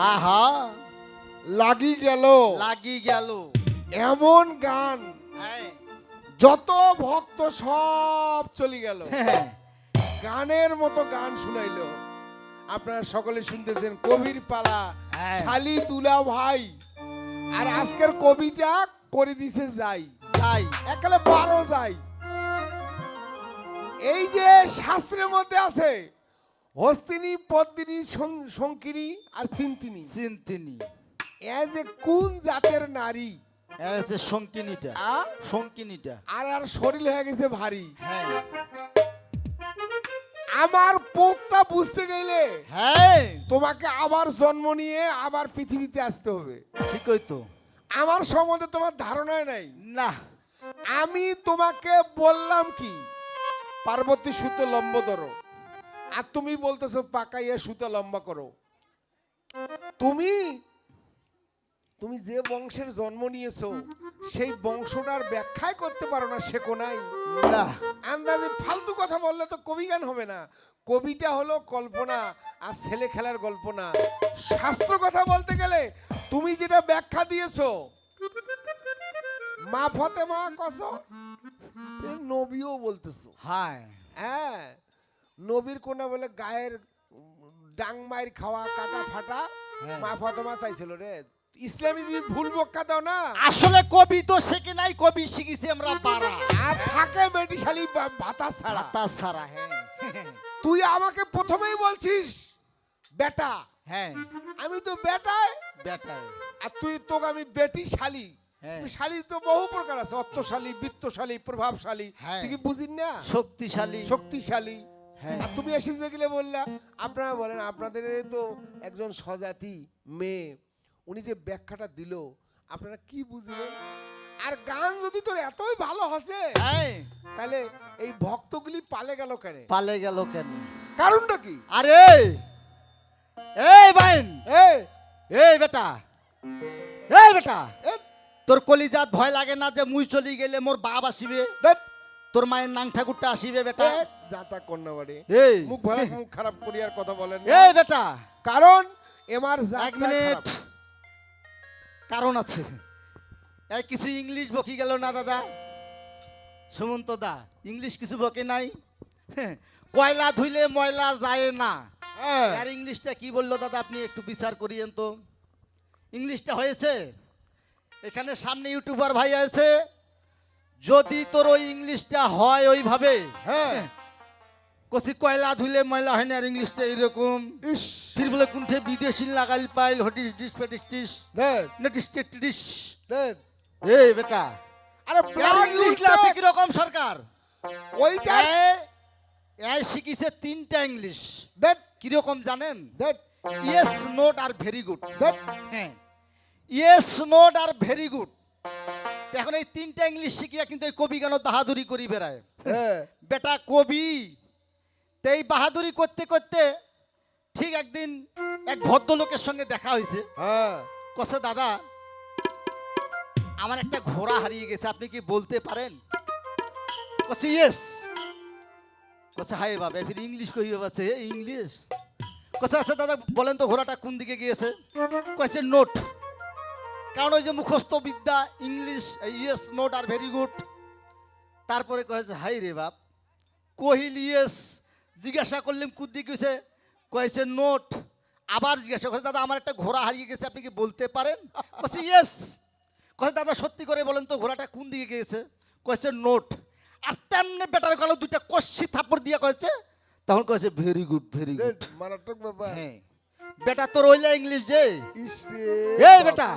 আহা লাগি গেল লাগি গেল। এমন গান, হ্যাঁ যত ভক্ত সব চলে গেল। হ্যাঁ, গানের মতো গান শুনাইলো। আপনারা সকলে শুনতেছেন কবির পালা, হ্যাঁ। শালি তুলা ভাই। আর আজকের কবিটা করে দিছে যাই যাই একালে 12 যাই। এই যে শাস্ত্রের মধ্যে আছে হস্তিনী, পদ্মিনী, শঙ্কিনী আর চিন্তিনী। চিন্তিনি এ যে কোন জাতের নারী, এসে শঙ্কিনীটা, আ? শঙ্কিনীটা। আর আর শরীর হয়ে গেছে ভারী। হ্যাঁ আমার পোকটা বুঝতে গেলে হ্যাঁ, তোমাকে আবার জন্ম নিয়ে আবার পৃথিবীতে আসতে হবে। ঠিকই তো। আমার সম্বন্ধে তোমার ধারণাই নাই। না আমি তোমাকে বললাম কি পার্বতী সুতো লম্বা ধরো, আর তুমি বলতেছো পাকাইয়া সুতো লম্বা করো। তুমি তুমি যে বংশের জন্ম নিয়েছো সেই বংশটার ব্যাখ্যাই করতে পারো না, শেখো নাই। না, আন্দাজে ফালতু কথা বললে তো কবি গান হবে না। কবিটা হলো কল্পনা আর ছেলে খেলার গল্প না। শাস্ত্র কথা বলতে গেলে তুমি যেটা ব্যাখ্যা দিয়েছো মা ফতেমা কসম, নবীও বলতেছো। হ্যাঁ হ্যাঁ, নবীর কোনা বলে গায়ের ডাং মায়ের খাওয়া কাটা ফাটা হ্যাঁ। মা ফতেমা চাইছিল রে। ইসলামী যদি ভুল ব্যাখ্যা দাও না, আসলে কবি তো শিখি নাই, কবি শিখেছি আমরা বারা আর থাকে বেটিশালী ভাতা ছাড়া। তা ছাড়া। হ্যাঁ তুই আমাকে প্রথমেই বলছিস বেটা, হ্যাঁ, আমি তো বেটায়, বেটার। আর তোকে আমি বেটি শালী। হ্যাঁ। শালী তো বহু প্রকার আছে, অর্থশালী, বিত্তশালী, প্রভাবশালী। হ্যাঁ। তুই কি বুঝিস না? শক্তিশালী। শক্তিশালী। হ্যাঁ। আর তুমি এসে দেখলে বললা, আপনারা বলেন আপনাদের তো একজন স্বজাতি মেয়ে, উনি যে ব্যাখ্যাটা দিল আপনারা কি বুঝবেন? আর গান যদি তোর এতই ভালো হসে, হ্যাঁ, তাহলে এই ভক্তগুলি পালে গেল কেন? পালে গেল কেন? কারণটা কি? আরে এই বাইন, এই এই বেটা, এই বেটা, এ, তোর কলিজাত ভয় লাগে না যে মুই চলি গেলে মোর বাপ আসিবে, ধ্যাৎ, তোর মায়ের নাং ঠাকুরটা আসিবে বেটা? এ, যাতা কন্যা বাড়ি এই মুখ ভালো মুখ খারাপ করিয়ার কথা বলেন না। এই বেটা, কারণ এমার এক জাতটাই মিনিট, খারাপ। কারণ আছে। এই কিছু ইংলিশ বকি গেল না দাদা, সুমন্ত দা, ইংলিশ কিছু বকে নাই। কয়লা ধুইলে ময়লা যায় না, হ্যাঁ, আর ইংলিশটা কি বললো দাদা আপনি একটু বিচার করিয়েন তো। ইংলিশটা হয়েছে, এখানে সামনে ইউটিউবার ভাই আছে, যদি তোর ওই ইংলিশটা হয় ওইভাবে, হ্যাঁ, কচি কয়লা ধুইলে ময়লা হয় না, আর ইংলিশটা এরকম ইস, ফির বলে কুণ্ঠে বিদেশি লাগাইল পাইল হটিস ডিস পেটিস ধ্যাৎ, নেটিস টেটিস। ধ্যাৎ। এই বেটা, আরে আর ইংলিশ আছে কিরকম সরকার? ওইটা এই শিখিছে 3টা ইংলিশ। ধ্যাৎ, কিরকম জানেন? ধ্যাৎ, yes note are very good. ধ্যাৎ। হ্যাঁ, yes note are very good. এখন এই 3টা ইংলিশ শিখিয়া কিন্তু এই কবি গানত বাহাদুরি করি বেড়ায়। হ্যাঁ, বেটা কবি, এই বাহাদুরি করতে করতে ঠিক একদিন এক ভদ্রলোকের সঙ্গে দেখা হয়েছে। হ্যাঁ, কসে দাদা আমার একটা ঘোড়া হারিয়ে গেছে, আপনি কি বলতে পারেন? কসে ইয়েস। কসে হাই বাবা, ফির ইংলিশ কই বাবাছে ইংলিশ। কসে আচ্ছা দাদা বলেন তো ঘোড়াটা কোন দিকে গিয়েছে? কয়েছে নোট, কারণ ওই যে মুখস্থ বিদ্যা English, yes note are very good. তারপরে কয়েছে হাই রে বাপ, কহিল ইয়েস, জিজ্ঞাসা করলাম কোন দিকে গেছে, কয়েছে নোট। আবার জিজ্ঞাসা করছে দাদা আমার একটা ঘোড়া হারিয়ে গেছে, আপনি কি বলতে পারেন? কয়েছে ইয়েস। কয়েছে দাদা সত্যি করে বলেন তো ঘোড়াটা কোন দিকে গিয়েছে? কয়েছে নোট। আর তেমনি বেটার গেল দুইটা কষি থাপ্পড় দিয়ে কয়েছে, তখন কয়েছে ভেরি গুড ভেরি গুড। ধ্যাৎ, মারাত্মক ব্যাপার। হ্যাঁ বেটা তোর ওইলা ইংলিশ যে, ইস রে, এই বেটা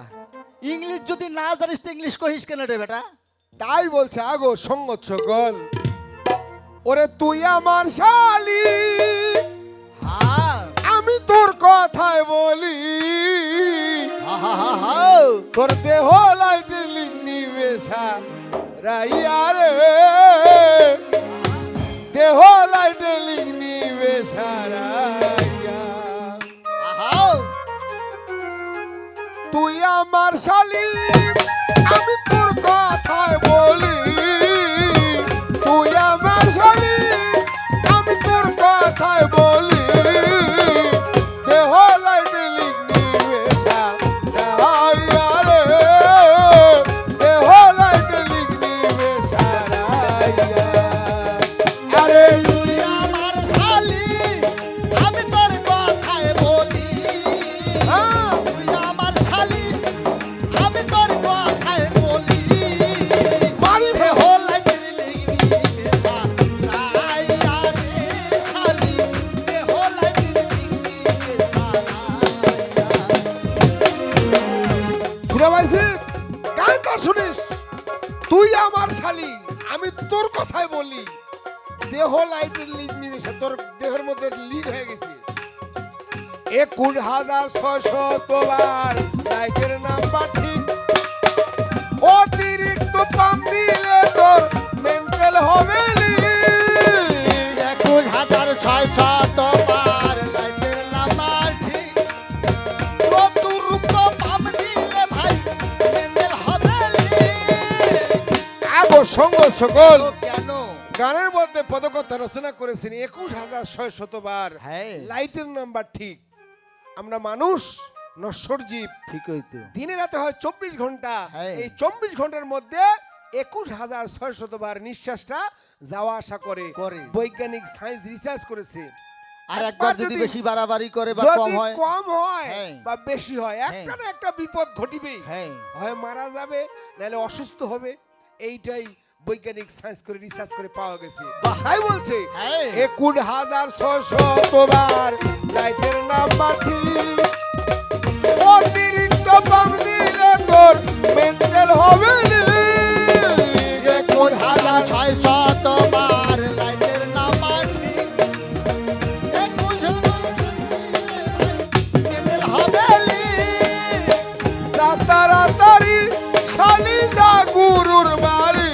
ইংলিশ যদি না জানিস তো ইংলিশ কহিস কেন রে বেটা? তাই বলছে আগো সঙ্গত সকল, ওরে তুই আমার শালি, হ্যাঁ আমি তোর কথায় বলি, হা হা হা হা, তোর দেহ লাইটে লিখনি বেশা রাইয়া রে, দেহ লাইটে লিখনি বেশা রাইয়া, আহা, তুই আমার শালি আমি তোর কথায় বলি, তুই আমার শালি আমি তোর কথায় বলি, দেহ লাইটে লিখনি আমার শালি, আমি তোর কথাই বলি, দেহ লাইটের লিক নিয়ে তোর দেহের মধ্যে লিক হয়ে গেছে। 21,600 বার লাইটের নাম্বার ঠিক, অতিরিক্ত পাম দিলে তোর মেন্টাল হবে লিক। 21,600 বার লাইটের নাম্বার ঠিক, অতিরিক্ত পাম দিলে ভাই মেন্ডেল হবে আগো সঙ্গ সকল কেন? গানের মধ্যে পদকথা রচনা করেছেন 21,600 বার হ্যাঁ। লাইটের নাম্বার ঠিক। আমরা মানুষ নশ্বর জীব, ঠিক হইতো। দিনে রাতে হয় 24 ঘন্টা, হ্যাঁ। এই 24 ঘন্টার মধ্যে 21,600 বার নিঃশ্বাসটা যাওয়া আসা করে। বৈজ্ঞানিক সায়েন্স রিসার্চ করেছে। আর একবার যদি বেশি বাড়াবাড়ি করে বা কম যদি হয়, কম হয় হ্যাঁ। বা বেশি হয়, একটা না একটা বিপদ ঘটিবেই। হ্যাঁ। হয় মারা যাবে, নাহলে অসুস্থ হবে। এইটাই বৈজ্ঞানিক সায়েন্স করে রিসার্চ করে পাওয়া গেছে। তাই বলছে হ্যাঁ। 21,600 বার লাইটের নাম্বার ঠিক, অতিরিক্ত পাম দিলে তোর মেন্টাল হবে লিক। 21,600 বার লাইটের নাম্বার ঠিক, 21,600 হবে লিক। যা তাড়াতাড়ি শালি যা গুরুর বাড়ি,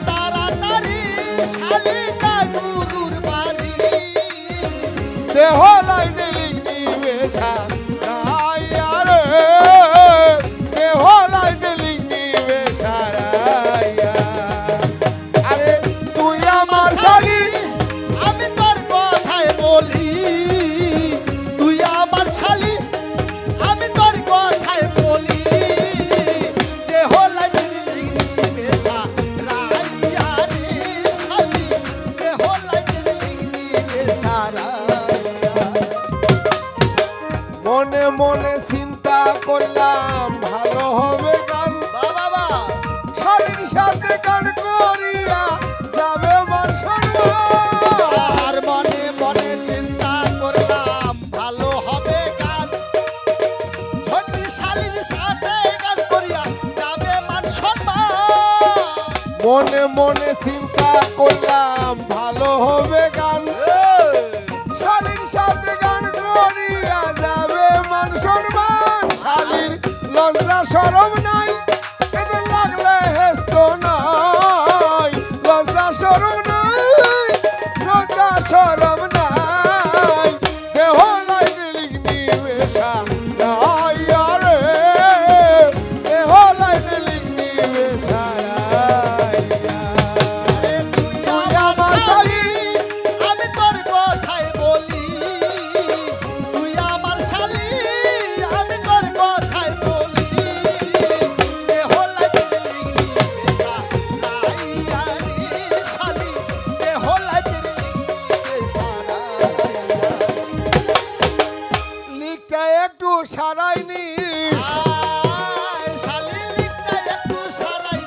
তাড়াতাড়ি শালিকা গুরুর বাড়ি, দেহ লাইনে লিক নিবেশা রাইয়া রে, দেহ লাইনে লিক নিবেশা রাইয়া। আরে তুই আমার শালি, আমি তোর কথায় বলি, তুই আমার শালি, আমি তোর কথায় বলি, দেহ লাইটের লিগনি বেশা রাইয়া রে শালি, দেহ লাইটের লিগনি বেশা রাইয়া। মনে মনে চিন্তা করলাম ভালো হবে গান, বাবা শালির সাথে গান করিয়া যাবে মান সম্মান। আর মনে মনে চিন্তা করলাম ভালো হবে গান, যদি শালির সাথে গান করিয়া যাবে মান সম্মান। মনে মনে চিন্তা করলাম ভালো হবে গান, শালির সাথে গান করিয়া যাবে মান সম্মান। শালির লজ্জা শরম নাই, এদের লাগলে হেস্ত নাই, লজ্জা শরম নাই, লজ্জা শরম নাই, দেহ লাইনে লিক নিবেশা রাইয়া রে, দেহ লাইনে লিক নিবেশা রাইয়া। তুই আমার শালি, আমি তোর কথায় বলি, তুই আমার শালি, আমি তোর কথায় বলি, দেহ লাইটের লিগনি বেশা রাইয়া রে শালি, দেহ লাইটের লিগনি বেশা রাইয়া। লিকটা একটু সারাই নিস, আয় শালি লিগটা একটু সারাই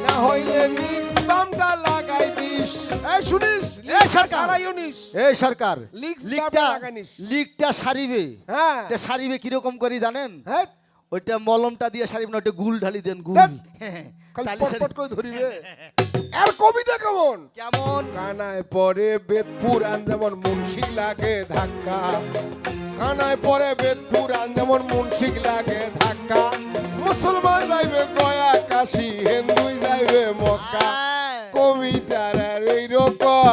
না হইলে মিক্স বামটা লাগাই দিস। এই শুনিস, এই সরকার। সারাইও নিস। এই সরকার লিগস লিগটা বামটা লাগানিস। লিগটা সারিবে, হ্যাঁ এটা সারিবে কিরকম করি জানেন? হ্যাঁ, ওইটা মলমটা দিয়ে সারিবে না, ওইটা গুল ঢালি দেন গুল। ধ্যাৎ। হ্যাঁ, খালি তালি পটপট সারি- করে ধরিবে। আর কবিতা কেমন? কেমন? কানায় পরে বেদপুর আন যেমন মুন্সিক লাগে ধাক্কা, কানায় পরে বেদপুর আন যেমন মুন্সিক লাগে ধাক্কা। মুসলমান যাইবে গয়া কাশি, হিন্দুই যাইবে মক্কা। আয়, কবিতার আর এইরকম,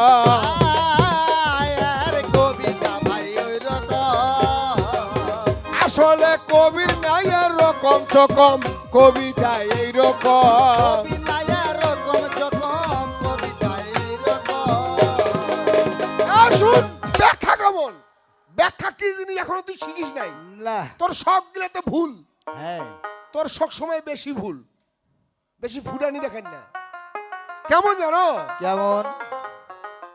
আয়, আর কবিতা ভাই ওই রকম। আসলে কবির নাই আর রকম চকম, কবিতা এইরকম। কবিতা এরকম যকম, কবিতা এইরকম। আসুন ব্যাখ্যা কেমন? ব্যাখ্যা কি জিনিস এখনো তুই শিখিস নাই? না, তোর সব গুলাতে ভুল, হ্যাঁ, তোর সব সময় বেশি ভুল, বেশি ফুটানি দেখেন না। কেমন জানো? কেমন?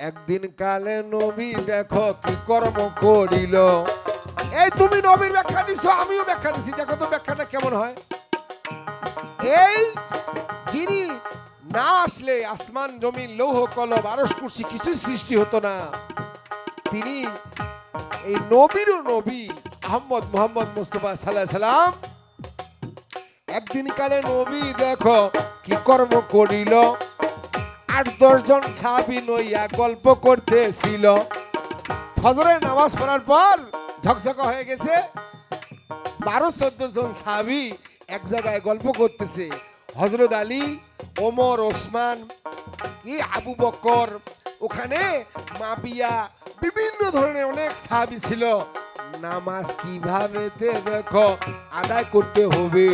একদিন কালে নবী দেখো কি কর্ম করিল। এই তুমি নবীর ব্যাখ্যা দিছো, আমিও ব্যাখ্যা দিছি, দেখো তো ব্যাখ্যাটা কেমন হয়। এই যিনি না আসলে আসমান জমিন লৌহ কলম আরশ কুরসি কিছুই সৃষ্টি হতো না, তিনি এই নবীরও নবী আহমদ মোহাম্মদ মুস্তাফা সাল্লাল্লাহু আলাইহি সাল্লাম একদিন কালে নবী দেখো কি কর্ম করিল, 8-10 জন সাহাবী নইয়া গল্প করতেছিল। ফজরের নামাজ পড়ার পর ঝকঝকা হয়ে গেছে, 12-14 জন সাহাবী এক জায়গায় গল্প করতেছে। হযরত আলী, ওমর, ওসমান, আবু বকর, ওখানে মাবিয়া, বিভিন্ন ধরনের অনেক সাহাবী ছিল। নামাজ কিভাবে দেখো আদায় করতে হবে,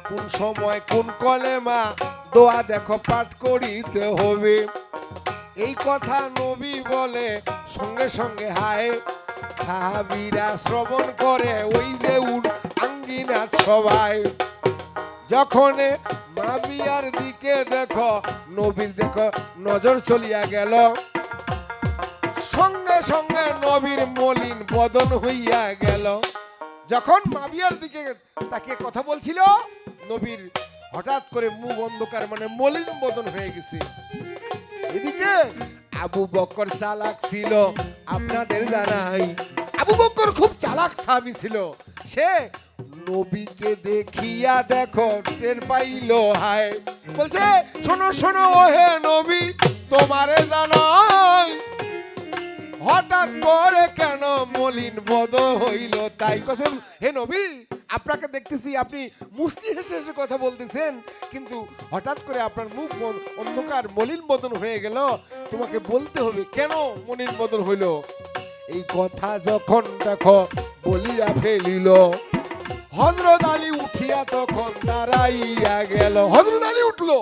কোন সময় কোন কলেমা দোয়া দেখো পাঠ করিতে হবে, এই কথা নবী বলে সঙ্গে সঙ্গে হায় সাহাবীরা শ্রবণ করে ওই যে আঙ্গিনা সবাই। যখন মাবিয়ার দিকে দেখো নবীর দেখো নজর চলিয়া গেল, সঙ্গে সঙ্গে নবীর মলিন বদন হইয়া গেল। যখন মাবিয়ার দিকে তাকে কথা বলছিল, নবীর হঠাৎ করে মুখ অন্ধকার, মানে মলিন বদন হয়ে গেছে। এদিকে আবু বকর চালাক ছিল, আপনাদের জানাই আবু বকর খুব চালাক সাহাবী ছিল। সে নবীকে দেখিয়া দেখো টের পাইল হায়, বলছে শোনো শোনো ও হে নবী তোমারে জানাই, হঠাৎ করে কেন মলিন বদ হইল তাই। কসম হে নবী আপনাকে দেখতেছি আপনি মুস্কি হেসে হেসে কথা বলতেছেন, কিন্তু হঠাৎ করে আপনার মুখ অন্ধকার মলিন বদন হয়ে গেল, তোমাকে বলতে হবে কেন মলিন বদন হইল। এই কথা যখন দেখো বলিয়া ফেলিল, হযরত আলী উঠিয়া তখন দাঁড়াইয়া গেল। হযরত আলী উঠলো,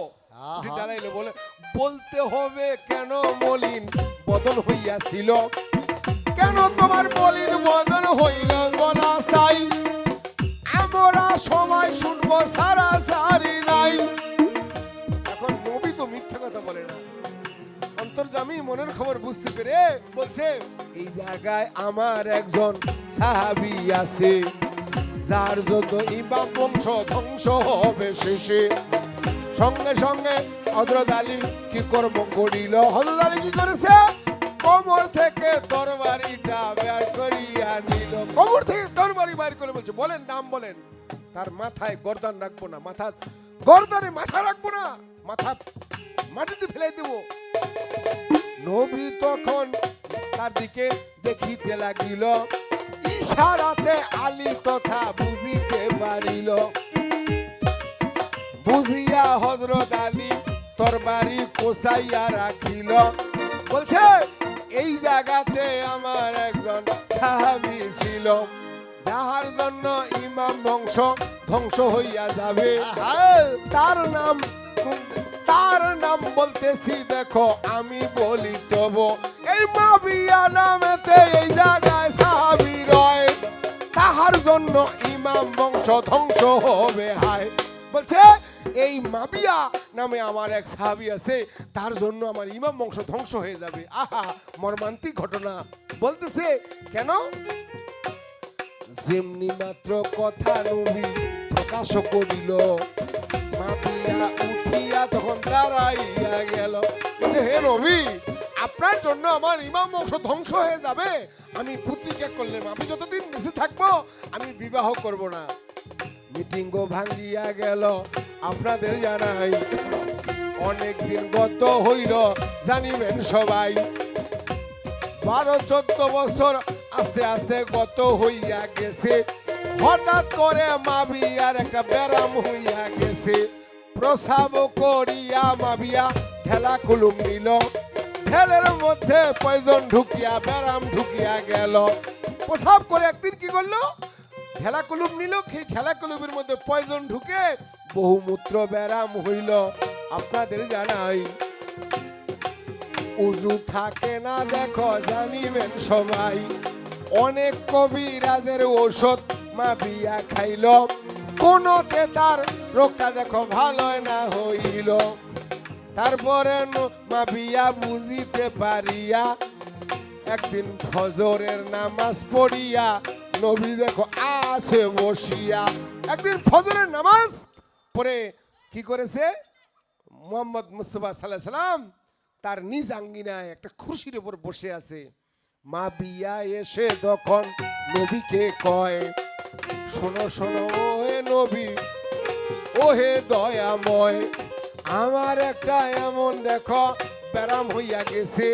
উঠে দাঁড়াইলো, বলে বলতে হবে কেন মলিন বদন হইয়াছিল, কেন তোমার মলিন বদন হইল বলা চাই, আমরা সময় শুনবো সারা সারি নাই। এখন নবী তো মিথ্যা কথা বলে না, অন্তর্যামী মনের খবর বুঝতে পেরে বলছে এই জায়গায় আমার একজন সাহাবী আছে, যার জন্য ইমাম বংশ ধ্বংস হবে শেষে। সঙ্গে সঙ্গে হযরত আলী কি কর্ম করিল, হযরত আলী কি করেছে, কোমর থেকে তরবারিটা বের করিয়া নিল। কোমর থেকে তরবারি বের করে বলছে বলেন নাম বলেন। তার মাথায় গর্দান রাখবো না, মাথা গর্দানে মাথা রাখবো না, মাথা মাটিতে ফেলে দেব। নবী তখন তার দিকে দেখিতে লাগিল, ইশারাতে আলী তথা বুঝিতে পারিল। বুঝিয়া হযরত আলী তরবারি কোসাইয়া রাখিল, বলছে এই জায়গাতে আমার একজন সাহাবী ছিল, যাহার জন্য ইমাম বংশ ধ্বংস হইয়া যাবে। তার নাম বলতেছি দেখো আমি বলি তব, এই মাবিয়া নামেতে এই জায়গায় সাহাবী রয়, তাহার জন্য ইমাম বংশ ধ্বংস হবে হায়। বলছে এই মাবিয়া নামে আমার এক সাহাবী আছে, তার জন্য আমার ইমাম বংশ ধ্বংস হয়ে যাবে। আহা মর্মান্তিক ঘটনা। বলতেছে কেন, যেমনি মাত্র কথা নবী প্রকাশ করিল, মাবিয়া উঠিয়া তখন দাঁড়াইয়া গেল। বলছে হে নবী আপনার জন্য আমার ইমাম বংশ ধ্বংস হয়ে যাবে, আমি প্রতিজ্ঞা করলাম আমি যতদিন বেঁচে থাকবো আমি বিবাহ করব না। মিটিংও ভাঙ্গিয়া গেল। আপনাদের জানাই অনেক দিন গত হইল, জানিবেন সবাই 12-14 বছর আস্তে আস্তে গত হইয়া গেছে। হঠাৎ করে মাবিয়ার একটা ব্যারাম হইয়া গেছে, প্রসাব করিয়া মাবিয়া ঠেলা কুলুম নিল, ঠেলের মধ্যে পয়জন ঢুকিয়া ব্যারাম ঢুকিয়া গেল। প্রসাব করে একদিন কি করলো, ঠেলা কুলুম নিল, সেই ঠেলা কুলুমের মধ্যে পয়জন ঢুকে বহুমূত্র ব্যারাম হইল। আপনাদের জানাই উজু থাকে না দেখো জানিবেন সবাই, অনেক কবিরাজের ঔষধ মাবিয়া খাইল, কোনতে তার রোগটা দেখো ভালো না হইল। তারপরে মাবিয়া বুঝিতে পারিয়া একদিন ফজরের নামাজ পড়িয়া নবী দেখো আছে বসিয়া। একদিন ফজরের নামাজ পড়ে কি করেছে, মুহাম্মদ মুস্তাফা সাল্লাল্লাহু আলাইহি সাল্লাম তার নিজ আঙ্গিনায় একটা খুরশির উপর বসে আছে। মাবিয়া এসে তখন নবীকে কয় শোনো শোনো হে নবী ওহে দয়াময়, আমার একটা এমন দেখো ব্যারাম হইয়া গেছে,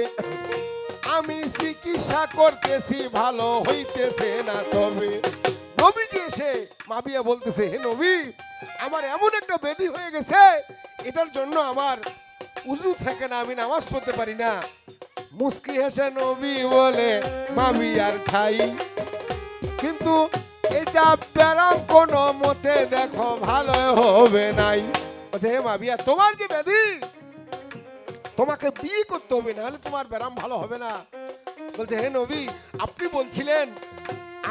আমি চিকিৎসা করতেছি ভালো হইতেছে না। তবে নবীজি এসে মাবিয়া বলতেছে, হে নবী, আমার এমন একটা ব্যাধি হয়ে গেছে, এটার জন্য আমার উজু থাকে না, আমি নামাজ পড়তে পারি না। মুস্কি হেসে নবী বলে, মাবিয়ার ঠাই, কিন্তু এটা ব্যারাম কোনো মতে দেখো ভালো হবে নাই। বলছে, হে মাবিয়া, তোমার যে ব্যাধি, তোমাকে বিয়ে করতে হবে, নাহলে তোমার ব্যারাম ভালো হবে না। বলছে, হে নবী, আপনি বলছিলেন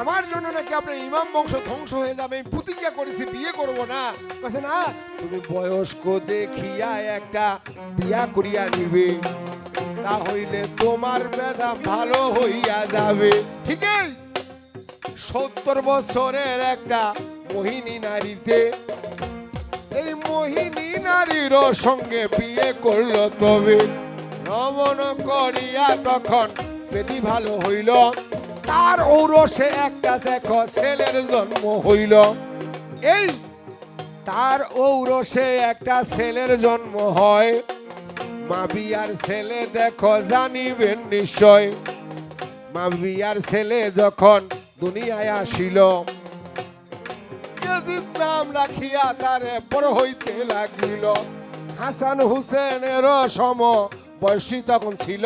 আমার জন্য নাকি আপনার ইমাম বংশ ধ্বংস হয়ে যাবে, আমি প্রতিজ্ঞা করেছি বিয়ে করব না। বলছে, না, তুমি বয়স্ক দেখিয়া একটা বিয়া করিয়া নিবে, তা হইলে তোমার ব্যারাম ভালো হইয়া যাবে। ঠিকই 70 বছরের একটা মোহিনী নারীতে, এই মোহিনী নারীর সঙ্গে বিয়ে করলো, তবে রমণ করিয়া তখন বেদি ভালো হইল, তার ঔরসে একটা দেখো ছেলের জন্ম হইল। এই তার ঔরসে একটা ছেলের জন্ম হয়, মাবিয়ার ছেলে দেখো জানিবেন নিশ্চয়। মাবিয়ার ছেলে যখন দুনিয়ায় আসিল, ইয়াজিদ নাম রাখিয়া তারে বড় হইতে লাগিল। হাসান হুসেনের সম বয়সী তখন ছিল,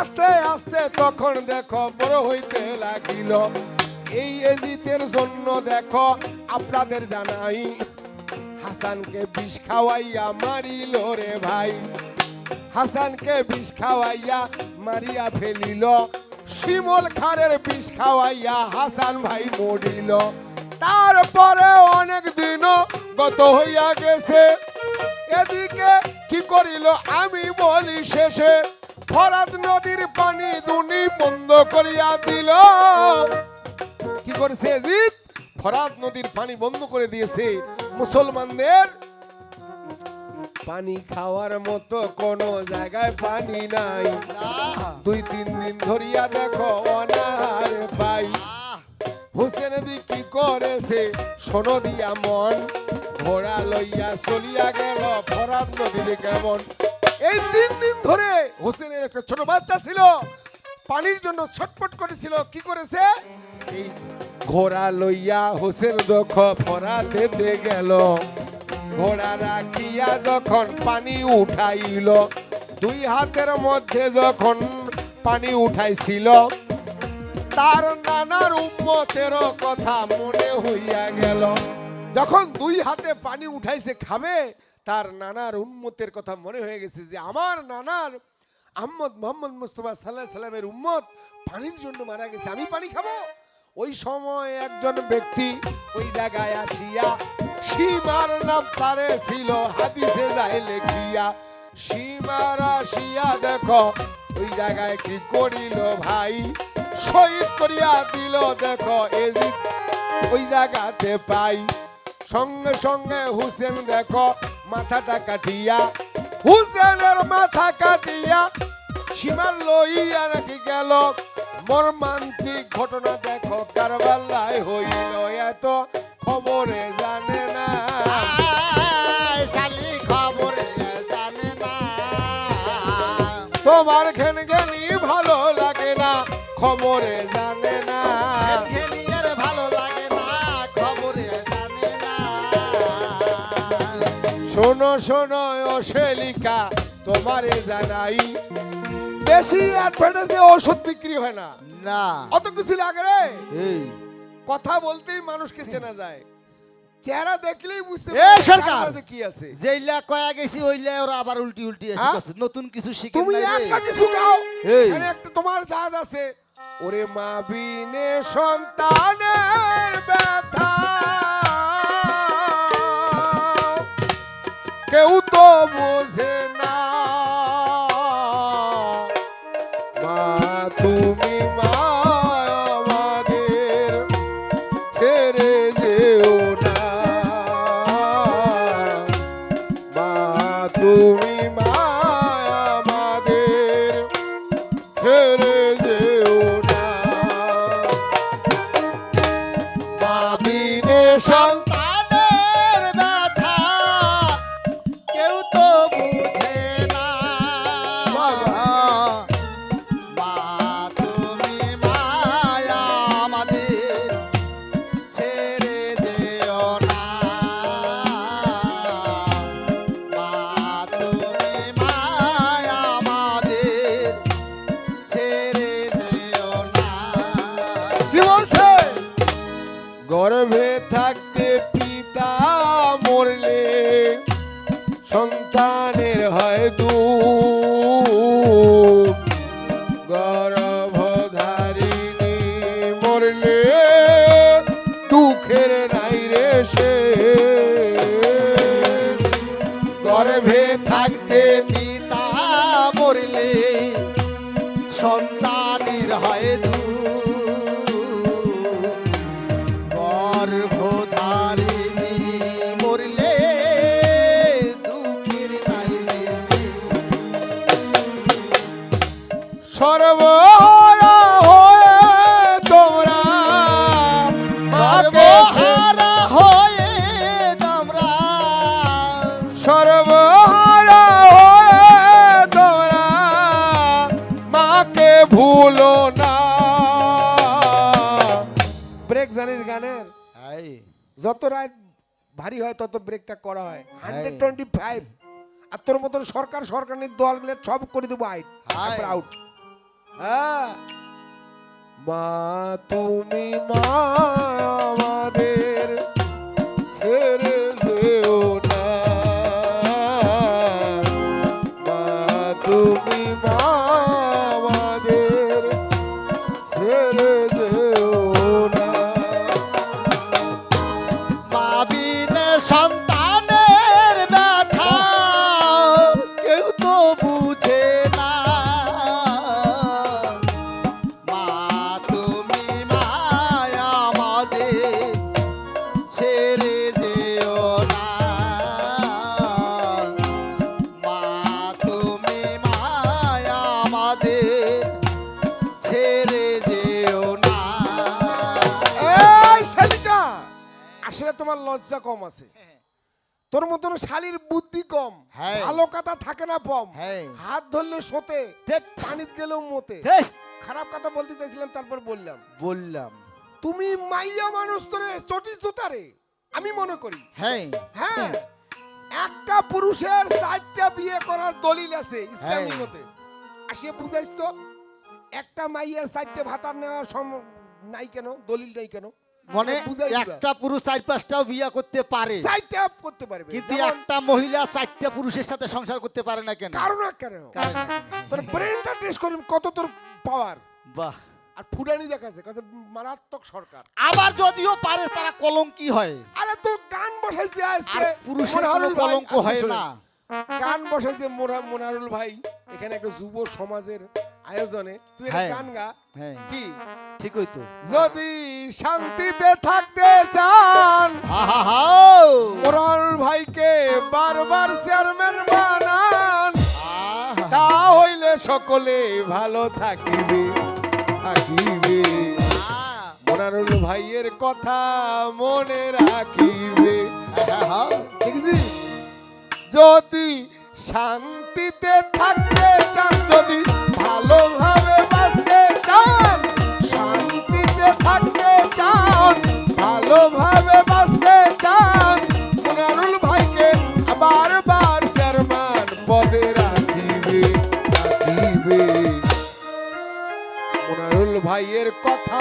আস্তে আস্তে তখন দেখো বড় হইতে লাগিল। এই ইয়াজিদের জন্য দেখো আপনাদের জানাই, হাসানকে বিষ খাওয়াইয়া মারিল রে ভাই, হাসানকে বিষ খাওয়াইয়া মারিয়া ফেলিল। শিমল খারের বিষ খাওয়াইয়া হাসান ভাই মরিল। তারপরে অনেক দিন গত হইয়া গেছে, এদিকে কি করিল আমি বলি শেষে, ফরাত নদীর পানি দুনি বন্ধ করিয়া দিল। কি করেছে ইয়াজিদ? ফরাত নদীর পানি বন্ধ করে দিয়েছে। মুসলমানদের পানি খাওয়ার মতো কোনো জায়গায় পানি নাই, 2-3 দিন ধরিয়া দেখো অনাহার পাই। হুসেন দি কি করেছে শোনো দিয়া মন, ঘোড়া লইয়া চলিয়া গেল ফরাত নদীতে কেমন। এই 3 দিন ধরে হোসেনের একটা ছোট বাচ্চা ছিল, পানির জন্য ছটফট করেছিল। কি করেছে? এই ঘোড়া লইয়া হোসেন দেখো ফরাতেতে গেল, ঘোড়া রাখিয়া যখন পানি উঠাইল, 2 হাতের মধ্যে যখন পানি উঠাইছিল, তার নানার উম্মতের কথা মনে হইয়া গেল। যখন 2 হাতে পানি উঠাইছে খাবে, তার নানার উম্মতের কথা মনে হয়ে গেছে যে আমার নানার আহমদ মোহাম্মদ মুস্তাফা সাল্লাল্লাহু আলাইহি সাল্লামের উম্মত পানির জন্য মারা গেছে, আমি পানি খাবো। ওই সময় একজন ব্যক্তি ওই জায়গায় আসিয়া, সীমার নাম তারে ছিল হাদিসে যায় লেখিয়া, সীমার আসিয়া দেখো ওই জায়গায় কি করিল ভাই, শহীদ করিয়া দিল দেখো ইয়াজিদ ওই জায়গাতে পাই। সঙ্গে সঙ্গে হুসেন দেখো মাথাটা কাটিয়া, হুসেনের মাথা কাটিয়া সীমা লইয়া নাকি গেল। মর্মান্তিক ঘটনা দেখো কারবালায় হইল, এত খবরে জানে না, শালি খবরে জানে না, তোমার ঘেন ঘেনি ভালো লাগে না, খবরে জানে না, ঘেনিয়ার ভালো লাগে না, খবরে জানে না। শোনো শোনো ও শেলিকা তোমারে জানাই, বেশি অ্যাডভার্টাইজে ওষুধ বিক্রি হয় না, না অত কিছু লাগে রে। এই কথা বলতেই মানুষকে চেনা যায়, চেহারা দেখলেই বুঝতে এ পারবে সরকার! কার মাঝে কি আছে। যেইলা কয়া গেছি ওইলা ওরা আবার উল্টি উল্টি এসে হ্যাঁ? গেছে। নতুন কিছু শিখে তুমি নাই রে। একটা কিছু গাও, এই। এখানে একটা তোমার জাজ আছে, ওরে মা বিনে সন্তানের ব্যথা কেউ তো বোঝে না, মা তুমি মা আমাদের ছেড়ে যেও না, মা তুমি মা আমাদের ছেড়ে যেও না, মা বিনে সন্তান সন্তানের ব্যথা সন্তানের হয় গর্ভধারিণী মরলে দুঃখের নাইলে সর্বহারা হয়ে তোমরা মাকে সর্বহারা হয়ে তোমরা সর্বহারা হয়ে তোমরা মাকে ভুলো না। ব্রেক জানিস গানের এই, যত রাত ভারী হয় তত ব্রেকটা করা হয় 125। আর তোর মতন সরকারি দলগুলো সব করে দেবো আউট। হ্যাঁ, মা তুমি মা আমাদের ছেড়ে যেও না, মা তুমি মা আমাদের ছেড়ে যেও না। পাবিনে সন্তানের ব্যথা কেউ তো বুঝে না। মা তুমি মায়া আমাদের ছেড়ে যেও না। মা তুমি মায়া আমাদের ছেড়ে যেও না। এই শালিকা, আসলে তোমার লজ্জা কম আছে, তোর মতন শালির বুদ্ধি কম, হ্যাঁ। ভালো কথা থাকে না পম, হ্যাঁ। হাত ধরলে সোতে, ধ্যাৎ। পানিত গেলেও মতে। হেই, খারাপ কথা বলতে চাইছিলাম তারপর বললাম। বললাম তুমি মাইয়া মানুষ তোরে চটি জোতারে আমি মনে করি। হ্যাঁ হ্যাঁ, একটা পুরুষের 4টা বিয়ে করার দলিল আছে ইসলামী হ্যাঁ। মতে। আসিয়ে বুঝাইছ তো, একটা মাইয়া 4টে ভাতার নেওয়ার নাই কেন, দলিল নাই কেন? মানে বুঝাই দিবা। একটা পুরুষ 4-5টাও বিয়ে করতে পারে, 4টা করতে পারবে, কিন্তু যেমন একটা মহিলা 4টা পুরুষের সাথে সংসার করতে পারে না কেন? কারণ না কেন? কারণ না কেন? তোর ব্রেনটা টেস্ট করি কত তোর পাওয়ার। বাহ। আর ফুডানি দেখাছে কাছে মারাত্মক সরকার। আবার যদিও পারে তারা কলঙ্কি হয়, আরে তো গান বসাইছে আর আজকে পুরুষের কোনো মোনারুল ভাই, কলঙ্ক আজকে হয় শোনেন। না। গান বসাইছে মোনারুল ভাই এখানে একটা যুব সমাজের আয়োজনে। তুই একটা হ্যাঁ। গান গা। হ্যাঁ কি? ঠিকই তো। যদি শান্তিতে থাকতে চান আহা, মোনারুল ভাইকে বারবার চেয়ারম্যান বানান, আহা, তা হইলে সকলে ভালো থাকিবে থাকিবে। মোনারুল ভাইয়ের কথা মনে রাখিবে। আহা, দেখেছিস? যদি শান্তিতে থাকতে চান, যদি ভালোভাবে বাঁচতে চান, শান্তিতে থাকতে চান, ভালোভাবে বাঁচতে চান, মোনারুল ভাইকে বারবার চেয়ারম্যান পদে রাখিবে রাখিবে। মোনারুল ভাইয়ের কথা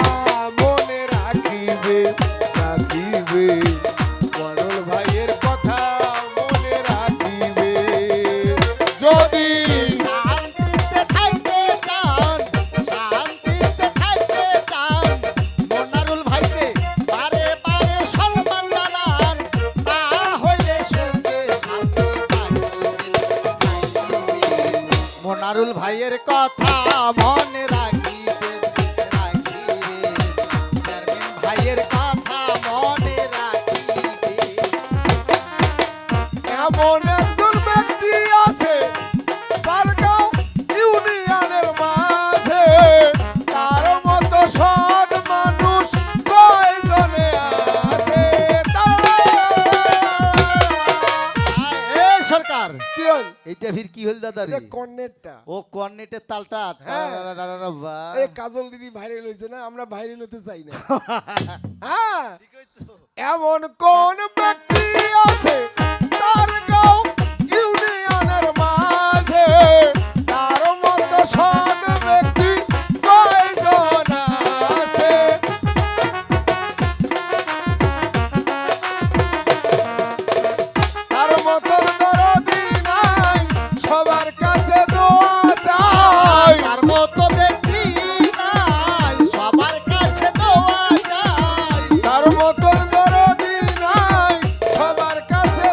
মনে রাখিবে রাখিবে। মোনারুল ভাইয়ের কথা মনে রাখিবে। যদি শান্তিতে থাকতে চান, শান্তিতে থাকতে চান, মোনারুল ভাইকে বারে বারে সম্মান জানান, তা হইলে সুখে শান্তি পাইবে। মোনারুল ভাইয়ের কথা মনে রাখিবেন, রাখিবেন। চেয়ারম্যান ভাইয়ের কথা মনে রাখিবেন। এমন একজন ব্যক্তি আছে বারগাঁও ইউনিয়নের মাঝে, তার মতো সৎ মানুষ কয়জনে আছে? এই সরকার, কি হল? এইটা ফির কি হল দাদা রে? এটা কর্নেটটা। ও কর্নেটের তালটা হ্যাঁ। তারারারারা, বাহ। এই কাজল দিদি ভাইরাল হয়েছে না, আমরা ভাইরাল হতে চাই না। হ্যাঁ, ঠিকই তো। এমন কোন ব্যক্তি আছে তার গাঁও ইউনিয়নের মাঝে, তার মতো সৎ ব্যক্তি কয়জন আছে? তার মতন দরদি নাই, সবার কাছে দোয়া চাই। তার মতো ব্যক্তি নাই, সবার কাছে দোয়া চাই। তার মতন দরদি নাই, সবার কাছে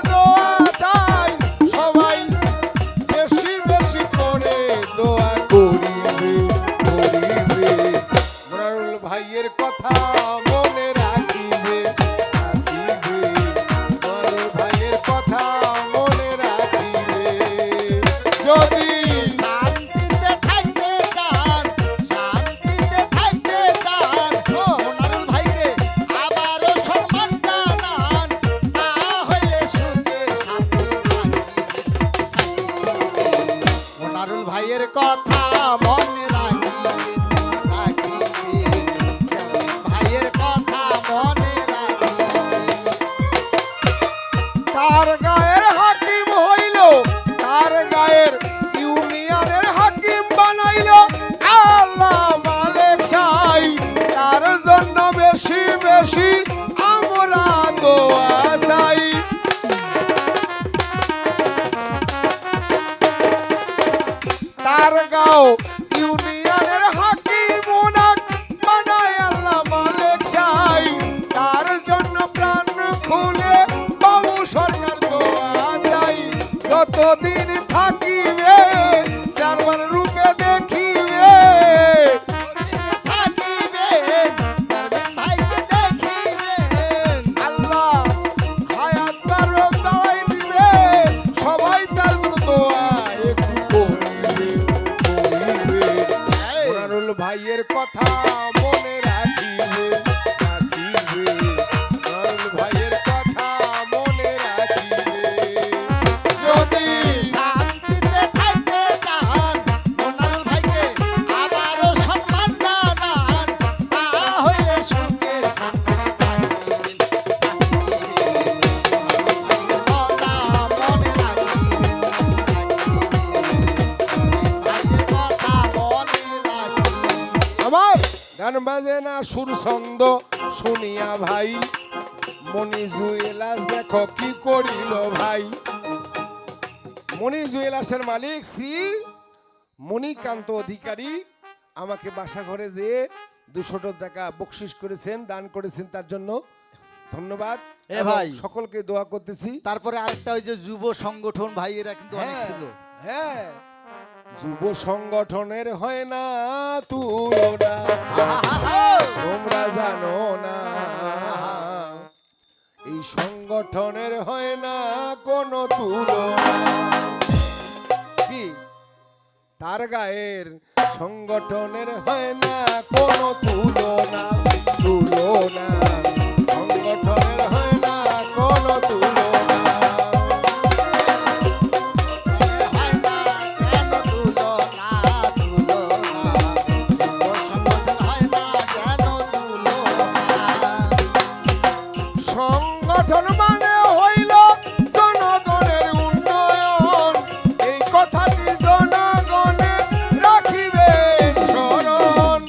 ভাইয়ের কথা মনে রাখিবে, রাখিবে, নয়ন ভাইয়ের কথা মনে রাখিবে। যদি শান্তিতে থাকতে চান মনারুল ভাইকে আবারও সম্মান জানান, তাহলে সুখে শান্তি থাকবেন। কথা মনে রাখিবেন, ভাইয়ের কথা মনে রাখিবেন। আমার গান বাজে না সুর ছন্দ শুনিয়া ভাই, মনি জুয়েলাস দেখো কি করিল ভাই। মনি জুয়েলাসের মালিক শ্রী মণিকান্ত অধিকারী আমাকে বাসা ঘরে যেয়ে 200 টাকা বকশিস করেছেন, দান করেছেন, তার জন্য ধন্যবাদ। এ ভাই। এবং সকলকে দোয়া করতেছি। তারপরে আরেকটা ওই যে যুব সংগঠন ভাইয়েরা কিন্তু অনেক ছিল। হ্যাঁ, যুব সংগঠনের হয় না তুলনা, তোমরা জানো না, এই সংগঠনের হয় না কোনো তুলনা। কি তার গায়ের সংগঠনের হয় না কোনো তুলনা, তুলনা, সংগঠনের হয় না কোনো তুলনা। হয় না কেন তুলনা, তুলনা, যুব সংগঠন হয় না কেন তুলনা। সংগঠন মানে হইল জনগণের উন্নয়ন, এই কথাটি জনগণে রাখিবেন স্মরণ।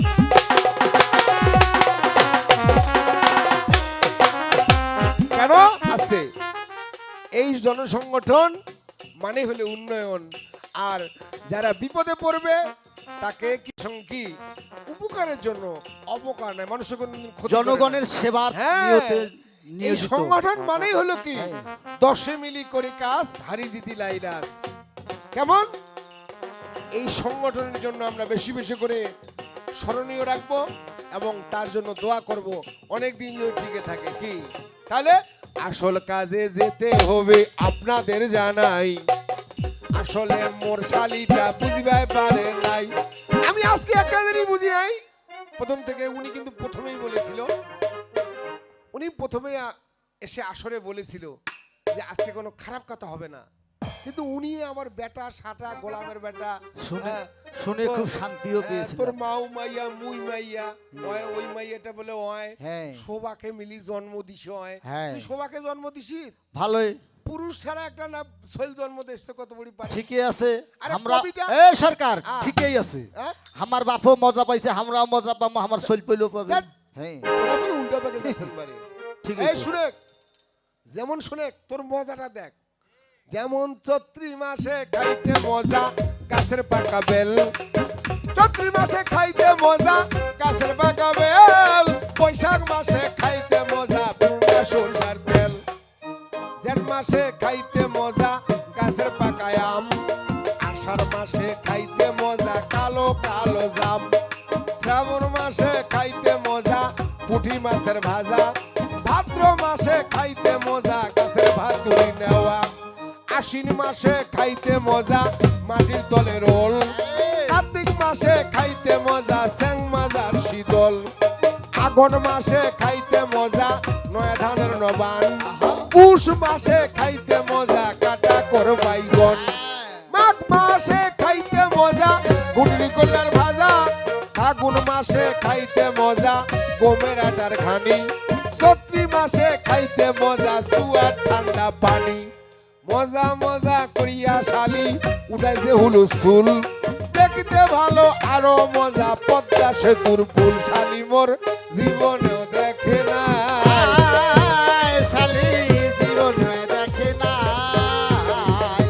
কেন আসতে এই জনসংগঠন মানে হলো উন্নয়ন, আর যারা বিপদে পড়বে তাকে কি উপকারের জন্য, অপকার নয়, মানুষের কোনো ক্ষতি করে না। জনগণের সেবার হ্যাঁ, নিয়তে এই নিয়োজিত। সংগঠন মানেই হলো কি হ্যাঁ। 10 মিলি করে কাজ, হারি জিতি লাইলাস। কেমন এই সংগঠনের জন্য আমরা বেশি বেশি করে স্মরণীয় রাখবো এবং তার জন্য দোয়া করব, অনেক দিন ধরে টিকে থাকে। কি তাহলে আসল কাজে যেতে হবে আপনাদের জানাই, আসলে মোর শালিটা বুঝিবাই পারে নাই। আমি আজকে একটা জিনিস বুঝি নাই, প্রথম থেকে উনি কিন্তু প্রথমেই বলেছিল, উনি প্রথমে এসে আসরে বলেছিল যে আজকে কোনো খারাপ কথা হবে না, কিন্তু উনি আমার বেটা সাটা গোলামের বেটা শুনে হ্যাঁ, শুনে তো- খুব শান্তিও হ্যাঁ, পেয়েছি। তোর মাও মাইয়া মুই মাইয়া ওই ওই মাইয়াটা বলে ওই হ্যাঁ। শোভাকে মিলি জন্ম দিস হয়, হ্যাঁ। তুই শোভাকে জন্ম দিস, ভালোই, পুরুষ ছাড়া একটা না শৈল জন্ম দিচ্ছে কত বড় পারে। ঠিকই আছে। আরে আমরা কবিতা- এ সরকার হ্যাঁ। ঠিকই আছে। হ্যাঁ? আমার বাপও মজা পাইছে, আমরাও মজা পাবো, আমার শৈল পেলেও পাবে। ধ্যাৎ। হ্যাঁ তোরা পুরো উল্টা পাকে যাচ্ছেন বারে। ঠিক এই আছে। শুনে যেমন শুনে তোর মজাটা দেখ, যেমন চৈত্রি মাসে খাইতে মজা গাছের পাকা বেল, চৈত্রি মাসে খাইতে মজা গাছের পাকা বেল, বৈশাখ মাসে খাইতে মজা পুরনা সরষার তেল, জেঠ মাসে খাইতে মজা গাছের পাকা আম, আষাঢ় মাসে খাইতে মজা কালো কালো জাম, শ্রাবণ মাসে খাইতে মজা পুঁটি মাছের ভাজা, ভাদ্র মাসে খাইতে মজা গাছের ভাত ধরে নেওয়া, আশ্বিন মাসে খাইতে মজা মাটির তলে রোল, কার্তিক মাসে খাইতে মজা স্যাং মাজার শীতল, আঘন মাসে খাইতে মজা নয়া ধানের নবান, পুষ মাসে খাইতে মজা কাটা কর বাইগন, মাঘ মাসে খাইতে মজা গুটলি কল্যার ভাজা, ফাগুন মাসে খাইতে মজা গমের আটার খানি, চৈত্রি মাসে খাইতে মজা সুয়ার ঠান্ডা পানি, মজা মজা করিয়া শালি উঠাইছে হুলস্থুল, দেখতে ভালো আরো মজা পদ্মা সেতুর পুল, শালি মোর জীবনেও দেখে না, আয় শালি জীবনে দেখে নাই,